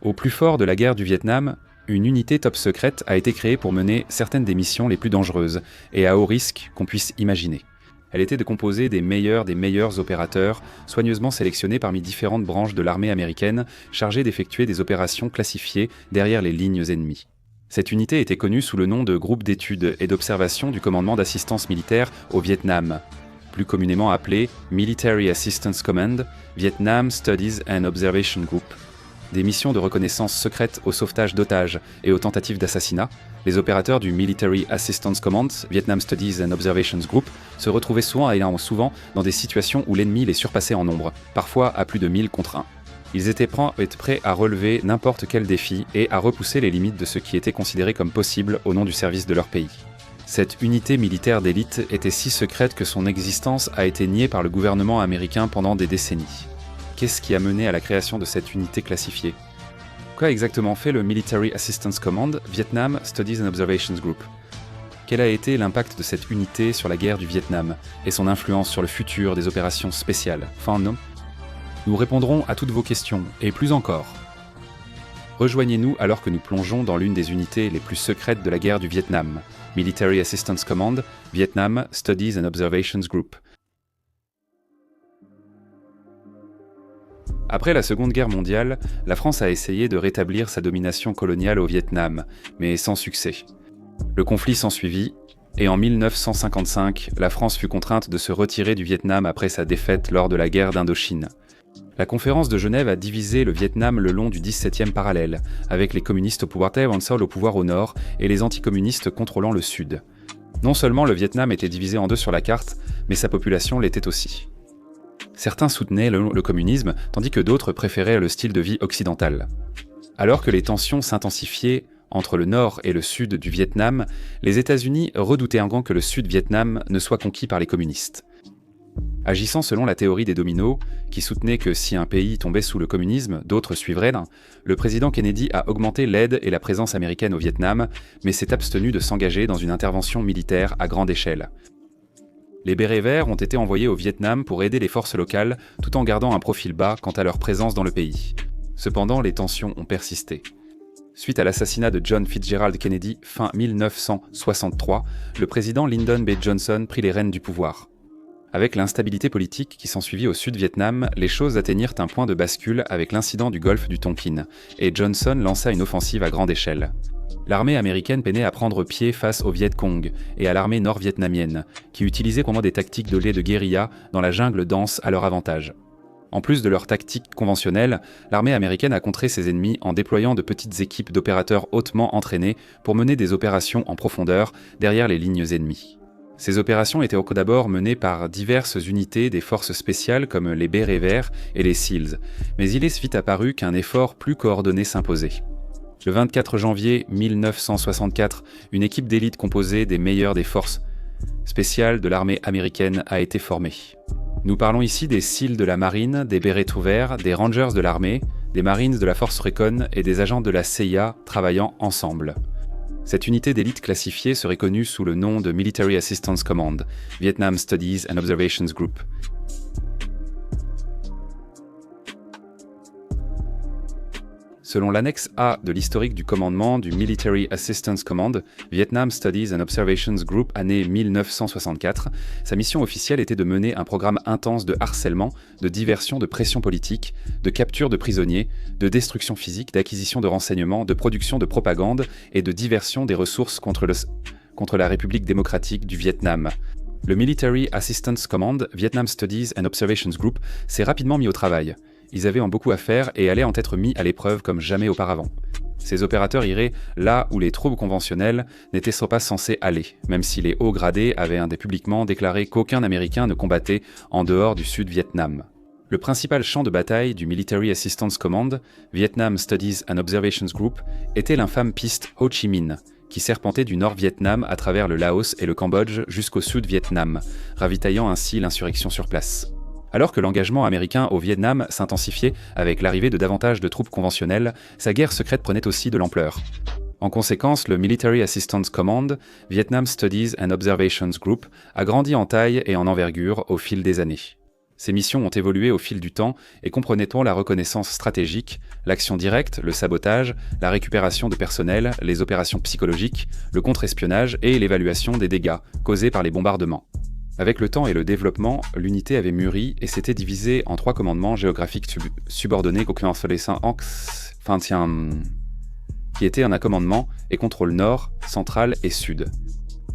Au plus fort de la guerre du Vietnam, une unité top secrète a été créée pour mener certaines des missions les plus dangereuses et à haut risque qu'on puisse imaginer. Elle était composée des meilleurs opérateurs, soigneusement sélectionnés parmi différentes branches de l'armée américaine, chargées d'effectuer des opérations classifiées derrière les lignes ennemies. Cette unité était connue sous le nom de Groupe d'études et d'observation du commandement d'assistance militaire au Vietnam, plus communément appelé Military Assistance Command, Vietnam Studies and Observation Group. Des missions de reconnaissance secrète au sauvetage d'otages et aux tentatives d'assassinat, les opérateurs du Military Assistance Command, Vietnam Studies and Observations Group, se retrouvaient souvent dans des situations où l'ennemi les surpassait en nombre, parfois à plus de 1000 contre 1. Ils étaient prêts à relever n'importe quel défi et à repousser les limites de ce qui était considéré comme possible au nom du service de leur pays. Cette unité militaire d'élite était si secrète que son existence a été niée par le gouvernement américain pendant des décennies. Qu'est-ce qui a mené à la création de cette unité classifiée ? Qu'a exactement fait le Military Assistance Command, Vietnam Studies and Observations Group ? Quel a été l'impact de cette unité sur la guerre du Vietnam et son influence sur le futur des opérations spéciales ? Nous répondrons à toutes vos questions, et plus encore. Rejoignez-nous alors que nous plongeons dans l'une des unités les plus secrètes de la guerre du Vietnam, Military Assistance Command, Vietnam Studies and Observations Group. Après la Seconde Guerre mondiale, la France a essayé de rétablir sa domination coloniale au Vietnam, mais sans succès. Le conflit s'ensuivit, et en 1955, la France fut contrainte de se retirer du Vietnam après sa défaite lors de la guerre d'Indochine. La conférence de Genève a divisé le Vietnam le long du 17e parallèle, avec les communistes au pouvoir au pouvoir au nord et les anticommunistes contrôlant le sud. Non seulement le Vietnam était divisé en deux sur la carte, mais sa population l'était aussi. Certains soutenaient le communisme, tandis que d'autres préféraient le style de vie occidental. Alors que les tensions s'intensifiaient entre le nord et le sud du Vietnam, les États-Unis redoutaient encore que le sud-Vietnam ne soit conquis par les communistes. Agissant selon la théorie des dominos, qui soutenait que si un pays tombait sous le communisme, d'autres suivraient, le président Kennedy a augmenté l'aide et la présence américaine au Vietnam, mais s'est abstenu de s'engager dans une intervention militaire à grande échelle. Les bérets verts ont été envoyés au Vietnam pour aider les forces locales, tout en gardant un profil bas quant à leur présence dans le pays. Cependant, les tensions ont persisté. Suite à l'assassinat de John Fitzgerald Kennedy fin 1963, le président Lyndon B. Johnson prit les rênes du pouvoir. Avec l'instabilité politique qui s'ensuivit au Sud-Vietnam, les choses atteignirent un point de bascule avec l'incident du golfe du Tonkin, et Johnson lança une offensive à grande échelle. L'armée américaine peinait à prendre pied face au Viet Cong et à l'armée nord-vietnamienne, qui utilisait pendant des tactiques de guérilla dans la jungle dense à leur avantage. En plus de leurs tactiques conventionnelles, l'armée américaine a contré ses ennemis en déployant de petites équipes d'opérateurs hautement entraînés pour mener des opérations en profondeur derrière les lignes ennemies. Ces opérations étaient d'abord menées par diverses unités des forces spéciales comme les Bérets Verts et les SEALs, mais il est vite apparu qu'un effort plus coordonné s'imposait. Le 24 janvier 1964, une équipe d'élite composée des meilleurs des forces spéciales de l'armée américaine a été formée. Nous parlons ici des SEALs de la marine, des Bérets tout verts, des Rangers de l'armée, des Marines de la force Recon et des agents de la CIA travaillant ensemble. Cette unité d'élite classifiée serait connue sous le nom de Military Assistance Command, Vietnam Studies and Observations Group. Selon l'annexe A de l'historique du commandement du Military Assistance Command, Vietnam Studies and Observations Group, année 1964, sa mission officielle était de mener un programme intense de harcèlement, de diversion, de pression politique, de capture de prisonniers, de destruction physique, d'acquisition de renseignements, de production de propagande et de diversion des ressources contre la République démocratique du Vietnam. Le Military Assistance Command, Vietnam Studies and Observations Group, s'est rapidement mis au travail. Ils avaient beaucoup à faire et allaient en être mis à l'épreuve comme jamais auparavant. Ces opérateurs iraient là où les troupes conventionnelles n'étaient pas censés aller, même si les hauts gradés avaient publiquement déclaré qu'aucun Américain ne combattait en dehors du Sud-Vietnam. Le principal champ de bataille du Military Assistance Command, Vietnam Studies and Observations Group, était l'infâme piste Ho Chi Minh, qui serpentait du Nord-Vietnam à travers le Laos et le Cambodge jusqu'au Sud-Vietnam, ravitaillant ainsi l'insurrection sur place. Alors que l'engagement américain au Vietnam s'intensifiait avec l'arrivée de davantage de troupes conventionnelles, sa guerre secrète prenait aussi de l'ampleur. En conséquence, le Military Assistance Command, Vietnam Studies and Observations Group, a grandi en taille et en envergure au fil des années. Ces missions ont évolué au fil du temps et comprenaient la reconnaissance stratégique, l'action directe, le sabotage, la récupération de personnel, les opérations psychologiques, le contre-espionnage et l'évaluation des dégâts causés par les bombardements. Avec le temps et le développement, l'unité avait mûri et s'était divisée en 3 commandements géographiques subordonnés qui étaient un commandement et contrôle nord, central et sud.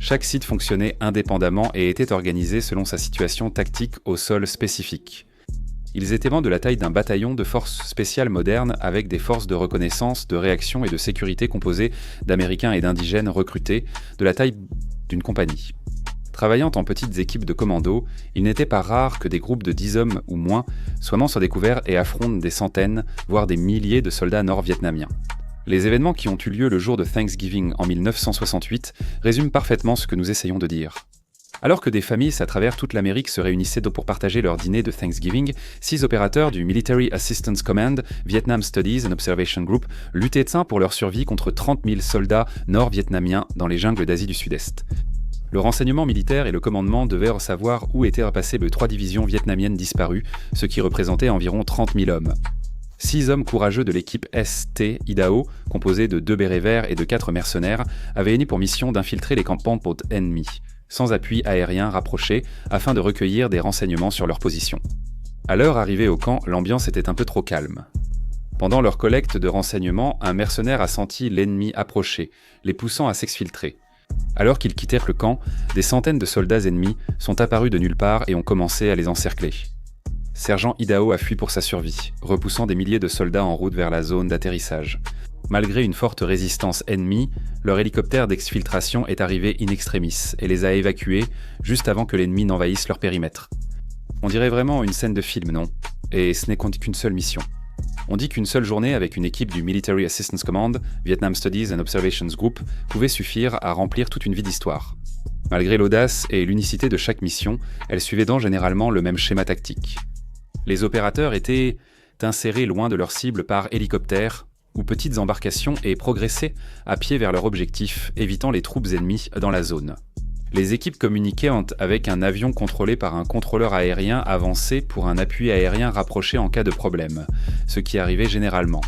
Chaque site fonctionnait indépendamment et était organisé selon sa situation tactique au sol spécifique. Ils étaient de la taille d'un bataillon de forces spéciales modernes avec des forces de reconnaissance, de réaction et de sécurité composées d'Américains et d'Indigènes recrutés de la taille d'une compagnie. Travaillant en petites équipes de commandos, il n'était pas rare que des groupes de 10 hommes ou moins soient découverts et affrontent des centaines, voire des milliers de soldats nord-vietnamiens. Les événements qui ont eu lieu le jour de Thanksgiving en 1968 résument parfaitement ce que nous essayons de dire. Alors que des familles à travers toute l'Amérique se réunissaient pour partager leur dîner de Thanksgiving, 6 opérateurs du Military Assistance Command, Vietnam Studies and Observation Group, luttaient pour leur survie contre 30 000 soldats nord-vietnamiens dans les jungles d'Asie du Sud-Est. Le renseignement militaire et le commandement devaient savoir où étaient repassées les 3 divisions vietnamiennes disparues, ce qui représentait environ 30 000 hommes. 6 hommes courageux de l'équipe ST Idaho, composée de 2 bérets verts et de 4 mercenaires, avaient eu pour mission d'infiltrer les campements ennemis, sans appui aérien rapproché, afin de recueillir des renseignements sur leur position. À l'heure arrivée au camp, l'ambiance était un peu trop calme. Pendant leur collecte de renseignements, un mercenaire a senti l'ennemi approcher, les poussant à s'exfiltrer. Alors qu'ils quittèrent le camp, des centaines de soldats ennemis sont apparus de nulle part et ont commencé à les encercler. Sergent Idaho a fui pour sa survie, repoussant des milliers de soldats en route vers la zone d'atterrissage. Malgré une forte résistance ennemie, leur hélicoptère d'exfiltration est arrivé in extremis et les a évacués juste avant que l'ennemi n'envahisse leur périmètre. On dirait vraiment une scène de film, non? Et ce n'est qu'une seule mission. On dit qu'une seule journée avec une équipe du Military Assistance Command, Vietnam Studies and Observations Group, pouvait suffire à remplir toute une vie d'histoire. Malgré l'audace et l'unicité de chaque mission, elle suivait généralement le même schéma tactique. Les opérateurs étaient insérés loin de leur cible par hélicoptère ou petites embarcations et progressaient à pied vers leur objectif, évitant les troupes ennemies dans la zone. Les équipes communiquaient avec un avion contrôlé par un contrôleur aérien avancé pour un appui aérien rapproché en cas de problème, ce qui arrivait généralement.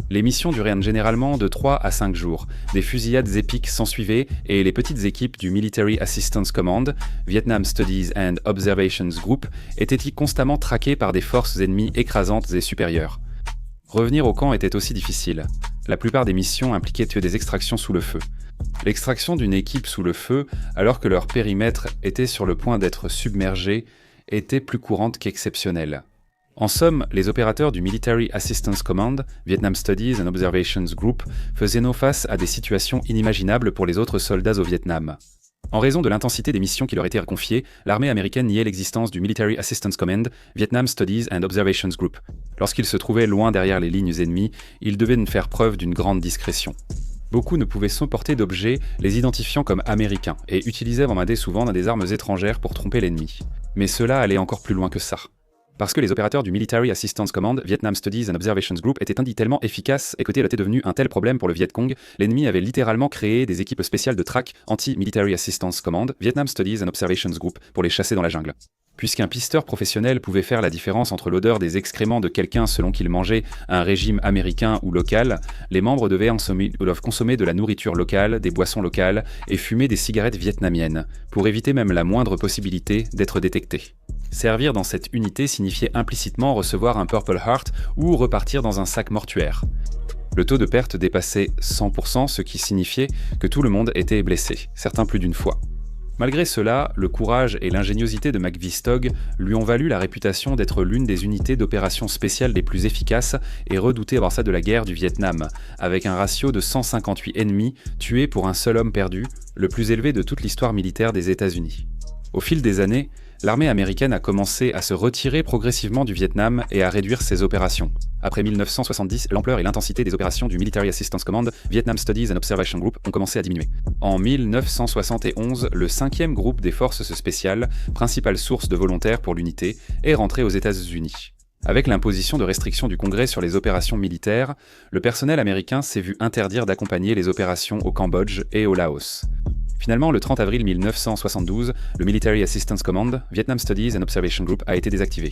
Les missions duraient généralement de 3 à 5 jours, des fusillades épiques s'ensuivaient et les petites équipes du Military Assistance Command, Vietnam Studies and Observations Group, étaient constamment traquées par des forces ennemies écrasantes et supérieures. Revenir au camp était aussi difficile. La plupart des missions impliquaient des extractions sous le feu. L'extraction d'une équipe sous le feu, alors que leur périmètre était sur le point d'être submergé, était plus courante qu'exceptionnelle. En somme, les opérateurs du Military Assistance Command, Vietnam Studies and Observations Group, faisaient face à des situations inimaginables pour les autres soldats au Vietnam. En raison de l'intensité des missions qui leur étaient confiées, l'armée américaine niait l'existence du Military Assistance Command, Vietnam Studies and Observations Group. Lorsqu'ils se trouvaient loin derrière les lignes ennemies, ils devaient faire preuve d'une grande discrétion. Beaucoup ne pouvaient supporter d'objets les identifiant comme américains et utilisaient souvent des armes étrangères pour tromper l'ennemi. Mais cela allait encore plus loin que ça. Parce que les opérateurs du Military Assistance Command, Vietnam Studies and Observations Group étaient tellement efficaces et que était devenu un tel problème pour le Viet Cong, l'ennemi avait littéralement créé des équipes spéciales de traque anti-Military Assistance Command, Vietnam Studies and Observations Group, pour les chasser dans la jungle. Puisqu'un pisteur professionnel pouvait faire la différence entre l'odeur des excréments de quelqu'un selon qu'il mangeait un régime américain ou local, les membres devaient consommer de la nourriture locale, des boissons locales et fumer des cigarettes vietnamiennes, pour éviter même la moindre possibilité d'être détectés. Servir dans cette unité signifiait implicitement recevoir un Purple Heart ou repartir dans un sac mortuaire. Le taux de perte dépassait 100%, ce qui signifiait que tout le monde était blessé, certains plus d'une fois. Malgré cela, le courage et l'ingéniosité de McVistog lui ont valu la réputation d'être l'une des unités d'opération spéciales les plus efficaces et redoutées de la guerre du Vietnam, avec un ratio de 158 ennemis tués pour un seul homme perdu, le plus élevé de toute l'histoire militaire des États-Unis. Au fil des années, l'armée américaine a commencé à se retirer progressivement du Vietnam et à réduire ses opérations. Après 1970, l'ampleur et l'intensité des opérations du Military Assistance Command, Vietnam Studies and Observation Group ont commencé à diminuer. En 1971, le 5e groupe des forces spéciales, principale source de volontaires pour l'unité, est rentré aux États-Unis. Avec l'imposition de restrictions du Congrès sur les opérations militaires, le personnel américain s'est vu interdire d'accompagner les opérations au Cambodge et au Laos. Finalement, le 30 avril 1972, le Military Assistance Command, Vietnam Studies and Observation Group, a été désactivé.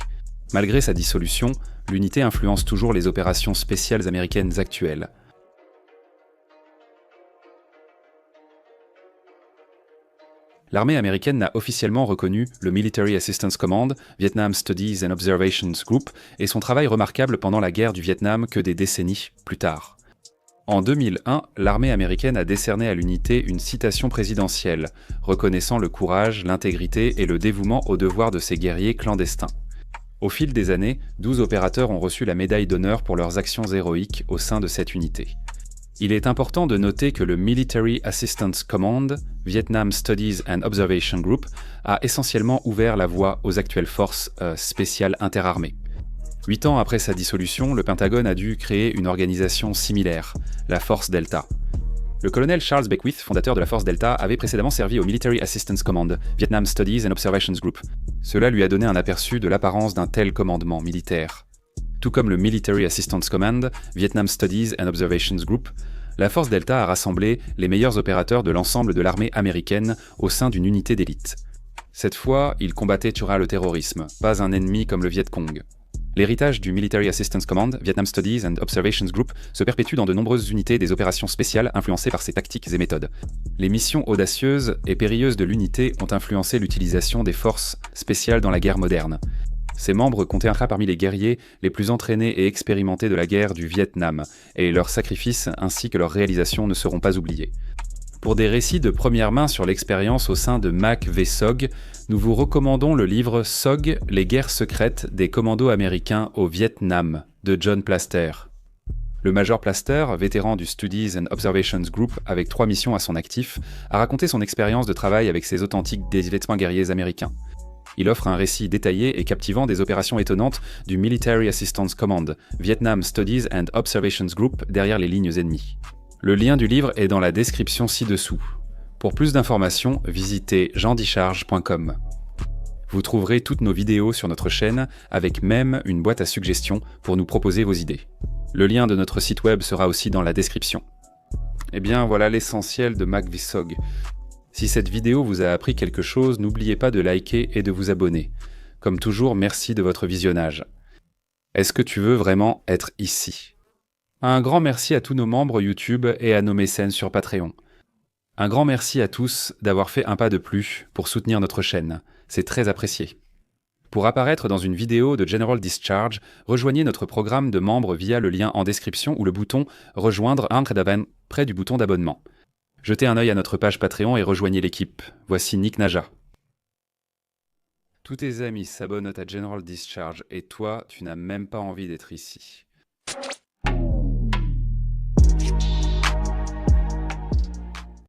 Malgré sa dissolution, l'unité influence toujours les opérations spéciales américaines actuelles. L'armée américaine n'a officiellement reconnu le Military Assistance Command, Vietnam Studies and Observations Group, et son travail remarquable pendant la guerre du Vietnam que des décennies plus tard. En 2001, l'armée américaine a décerné à l'unité une citation présidentielle, reconnaissant le courage, l'intégrité et le dévouement aux devoirs de ses guerriers clandestins. Au fil des années, 12 opérateurs ont reçu la médaille d'honneur pour leurs actions héroïques au sein de cette unité. Il est important de noter que le Military Assistance Command, Vietnam Studies and Observation Group, a essentiellement ouvert la voie aux actuelles forces spéciales interarmées. 8 ans après sa dissolution, le Pentagone a dû créer une organisation similaire, la Force Delta. Le colonel Charles Beckwith, fondateur de la Force Delta, avait précédemment servi au Military Assistance Command, Vietnam Studies and Observations Group. Cela lui a donné un aperçu de l'apparence d'un tel commandement militaire. Tout comme le Military Assistance Command, Vietnam Studies and Observations Group, la Force Delta a rassemblé les meilleurs opérateurs de l'ensemble de l'armée américaine au sein d'une unité d'élite. Cette fois, ils combattaient le terrorisme, pas un ennemi comme le Viet Cong. L'héritage du Military Assistance Command, Vietnam Studies and Observations Group, se perpétue dans de nombreuses unités des opérations spéciales influencées par ses tactiques et méthodes. Les missions audacieuses et périlleuses de l'unité ont influencé l'utilisation des forces spéciales dans la guerre moderne. Ses membres comptaient parmi les guerriers les plus entraînés et expérimentés de la guerre du Vietnam, et leurs sacrifices ainsi que leurs réalisations ne seront pas oubliés. Pour des récits de première main sur l'expérience au sein de MAC-V-SOG, nous vous recommandons le livre SOG, les guerres secrètes des commandos américains au Vietnam, de John Plaster. Le Major Plaster, vétéran du Studies and Observations Group avec 3 missions à son actif, a raconté son expérience de travail avec ces authentiques dévêtements guerriers américains. Il offre un récit détaillé et captivant des opérations étonnantes du Military Assistance Command, Vietnam Studies and Observations Group derrière les lignes ennemies. Le lien du livre est dans la description ci-dessous. Pour plus d'informations, visitez jeandicharge.com. Vous trouverez toutes nos vidéos sur notre chaîne, avec même une boîte à suggestions pour nous proposer vos idées. Le lien de notre site web sera aussi dans la description. Eh bien, voilà l'essentiel de MAC-V-SOG. Si cette vidéo vous a appris quelque chose, n'oubliez pas de liker et de vous abonner. Comme toujours, merci de votre visionnage. Est-ce que tu veux vraiment être ici ? Un grand merci à tous nos membres YouTube et à nos mécènes sur Patreon. Un grand merci à tous d'avoir fait un pas de plus pour soutenir notre chaîne. C'est très apprécié. Pour apparaître dans une vidéo de General Discharge, rejoignez notre programme de membres via le lien en description ou le bouton « Rejoindre » près du bouton d'abonnement. Jetez un œil à notre page Patreon et rejoignez l'équipe. Voici Nick Naja. Tous tes amis s'abonnent à General Discharge et toi, tu n'as même pas envie d'être ici.